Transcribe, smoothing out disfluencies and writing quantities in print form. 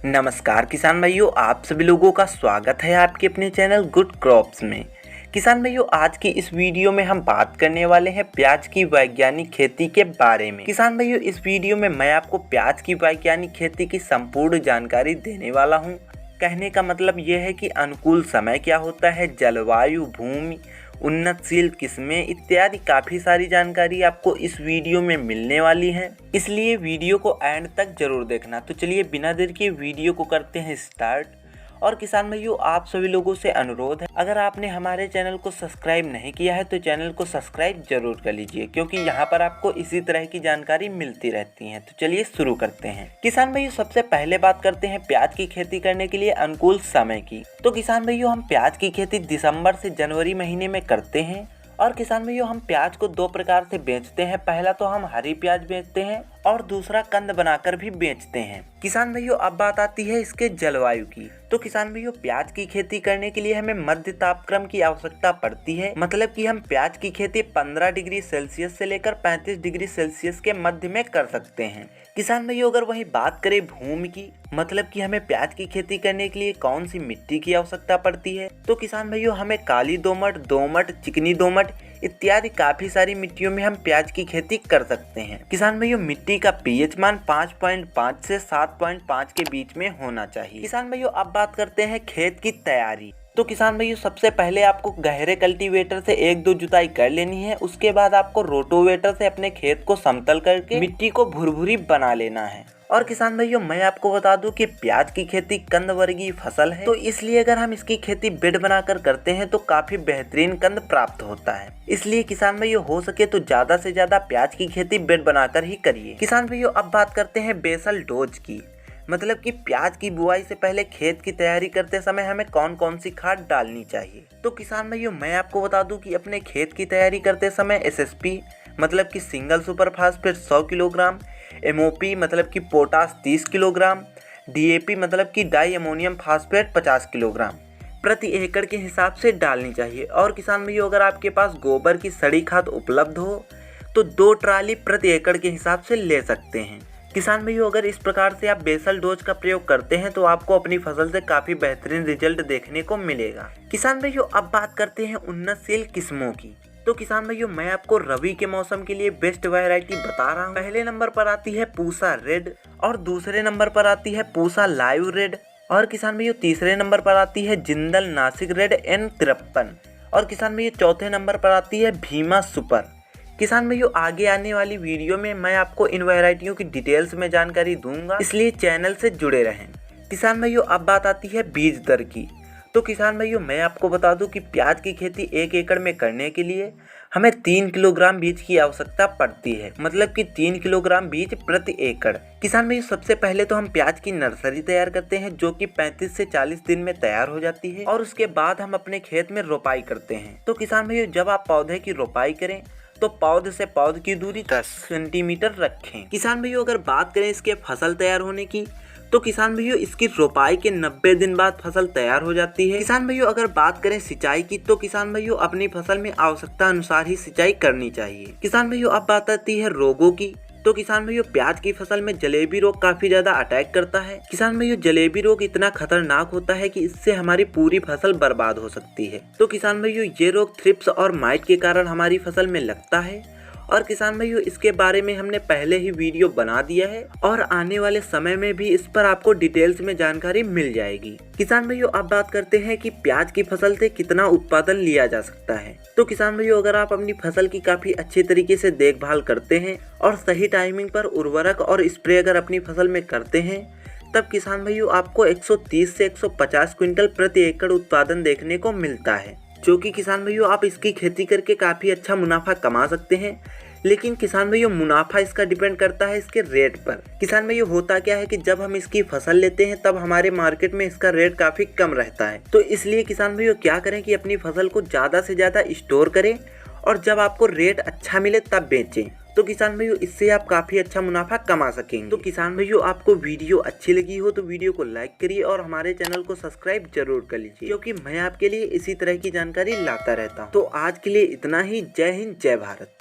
नमस्कार किसान भाइयों, आप सभी लोगों का स्वागत है आपके अपने चैनल गुड क्रॉप्स में। किसान भाइयों, आज की इस वीडियो में हम बात करने वाले हैं प्याज की वैज्ञानिक खेती के बारे में। किसान भाइयों, इस वीडियो में मैं आपको प्याज की वैज्ञानिक खेती की संपूर्ण जानकारी देने वाला हूं। कहने का मतलब यह है कि अनुकूल समय क्या होता है, जलवायु, भूमि, उन्नतशील किस्में इत्यादि काफ़ी सारी जानकारी आपको इस वीडियो में मिलने वाली है, इसलिए वीडियो को एंड तक जरूर देखना। तो चलिए बिना देर के वीडियो को करते हैं स्टार्ट। और किसान भाइयों, आप सभी लोगों से अनुरोध है, अगर आपने हमारे चैनल को सब्सक्राइब नहीं किया है तो चैनल को सब्सक्राइब जरूर कर लीजिए, क्योंकि यहाँ पर आपको इसी तरह की जानकारी मिलती रहती है। तो चलिए शुरू करते हैं। किसान भाइयों, सबसे पहले बात करते हैं प्याज की खेती करने के लिए अनुकूल समय की। तो किसान भाइयों, हम प्याज की खेती दिसंबर से जनवरी महीने में करते हैं। और किसान भाइयों, हम प्याज को दो प्रकार से बेचते हैं। पहला तो हम हरी प्याज बेचते हैं और दूसरा कंद बनाकर भी बेचते हैं। किसान भाइयों, अब बात आती है इसके जलवायु की। तो किसान भाइयों, प्याज की खेती करने के लिए हमें मध्य तापक्रम की आवश्यकता पड़ती है। मतलब कि हम प्याज की खेती 15 डिग्री सेल्सियस से लेकर 35 डिग्री सेल्सियस के मध्य में कर सकते हैं। किसान भाइयों, अगर वही बात करें भूमि की, मतलब कि हमें प्याज की खेती करने के लिए कौन सी मिट्टी की आवश्यकता पड़ती है, तो किसान भाइयों हमें काली दोमट, दोमट, चिकनी दोमट इत्यादि काफी सारी मिट्टियों में हम प्याज की खेती कर सकते हैं। किसान भाइयों, मिट्टी का पीएच मान 5.5 से 7.5 के बीच में होना चाहिए। किसान भाइयों, अब बात करते हैं खेत की तैयारी। तो किसान भाइयों, सबसे पहले आपको गहरे कल्टीवेटर से 1-2 जुताई कर लेनी है। उसके बाद आपको रोटोवेटर से अपने खेत को समतल करके मिट्टी को भुरभुरी बना लेना है। और किसान भाइयों, मैं आपको बता दूं कि प्याज की खेती कंद वर्गीय फसल है, तो इसलिए अगर हम इसकी खेती बेड बनाकर करते हैं तो काफी बेहतरीन कंद प्राप्त होता है। इसलिए किसान भाइयों, हो सके तो ज्यादा से ज्यादा प्याज की खेती बेड बनाकर ही करिए। किसान भाइयों, अब बात करते हैं बेसल डोज की। मतलब कि प्याज की बुआई से पहले खेत की तैयारी करते समय हमें कौन कौन सी खाद डालनी चाहिए। तो किसान भाइयों, मैं आपको बता दूं कि अपने खेत की तैयारी करते समय एसएसपी मतलब कि single super phosphate 100 kilogram, MOP मतलब कि पोटास 30 किलोग्राम, डीएपी मतलब कि डाई अमोनियम फास्फेट 50 किलोग्राम प्रति एकड़ के हिसाब से डालनी चाहिए। और किसान भाइयों, अगर आपके पास गोबर की सड़ी खाद उपलब्ध हो तो 2 ट्राली प्रति एकड़ के हिसाब से ले सकते हैं। किसान भाइयों, अगर इस प्रकार से आप बेसल डोज का प्रयोग करते हैं तो आपको अपनी फसल से काफी बेहतरीन रिजल्ट देखने को मिलेगा। किसान भाइयों, अब बात करते हैं उन्नतशील किस्मों की। तो किसान भाइयों, मैं आपको रबी के मौसम के लिए बेस्ट वैरायटी बता रहा हूँ। पहले नंबर पर आती है पूसा रेड और दूसरे नंबर पर आती है पूसा लाइव रेड। और किसान भाइयों, तीसरे नंबर पर आती है जिंदल नासिक रेड N53। और किसान भाइयों, चौथे नंबर पर आती है भीमा सुपर। किसान भाइयों, आगे आने वाली वीडियो में मैं आपको इन वैरायटियों की डिटेल्स में जानकारी दूंगा, इसलिए चैनल से जुड़े रहें। किसान भाइयों, अब बात आती है बीज दर की। तो किसान भाइयों, मैं आपको बता दूं कि प्याज की खेती 1 एकड़ में करने के लिए हमें 3 किलोग्राम बीज की आवश्यकता पड़ती है। मतलब कि 3 किलोग्राम बीज प्रति एकड़। किसान भाइयों, सबसे पहले तो हम प्याज की नर्सरी तैयार करते हैं, जो कि 35 से 40 दिन में तैयार हो जाती है। और उसके बाद हम अपने खेत में रोपाई करते हैं। तो किसान भाइयों, जब आप पौधे की रोपाई करें तो पौधे से पौधे की दूरी 10 सेंटीमीटर रखें। किसान भाइयों, अगर बात करें इसके फसल तैयार होने की, तो किसान भाइयों इसकी रोपाई के 90 दिन बाद फसल तैयार हो जाती है। किसान भाइयों, अगर बात करें सिंचाई की, तो किसान भाइयों अपनी फसल में आवश्यकता अनुसार ही सिंचाई करनी चाहिए। किसान भाइयों, अब बात आती है रोगों की। तो किसान भाइयों, प्याज की फसल में जलेबी रोग काफी ज्यादा अटैक करता है। किसान भाइयों, जलेबी रोग इतना खतरनाक होता है कि इससे हमारी पूरी फसल बर्बाद हो सकती है। तो किसान भाइयों, ये रोग थ्रिप्स और माइट के कारण हमारी फसल में लगता है। और किसान भाइयों, इसके बारे में हमने पहले ही वीडियो बना दिया है और आने वाले समय में भी इस पर आपको डिटेल्स में जानकारी मिल जाएगी। किसान भाइयों, अब बात करते हैं कि प्याज की फसल से कितना उत्पादन लिया जा सकता है। तो किसान भाइयों, अगर आप अपनी फसल की काफी अच्छे तरीके से देखभाल करते हैं और सही टाइमिंग पर उर्वरक और स्प्रे अगर अपनी फसल में करते हैं, तब किसान भाइयों आपको 130 से 150 क्विंटल प्रति एकड़ उत्पादन देखने को मिलता है, जो कि किसान भाइयों आप इसकी खेती करके काफ़ी अच्छा मुनाफा कमा सकते हैं। लेकिन किसान भाइयों, मुनाफा इसका डिपेंड करता है इसके रेट पर। किसान भाइयों, होता क्या है कि जब हम इसकी फसल लेते हैं तब हमारे मार्केट में इसका रेट काफ़ी कम रहता है। तो इसलिए किसान भाइयों क्या करें कि अपनी फसल को ज़्यादा से ज़्यादा स्टोर करें और जब आपको रेट अच्छा मिले तब बेचें। तो किसान भाइयों, इससे आप काफ़ी अच्छा मुनाफा कमा सकेंगे। तो किसान भाइयों, आपको वीडियो अच्छी लगी हो तो वीडियो को लाइक करिए और हमारे चैनल को सब्सक्राइब जरूर कर लीजिए, क्योंकि मैं आपके लिए इसी तरह की जानकारी लाता रहता हूँ। तो आज के लिए इतना ही। जय हिंद, जय भारत।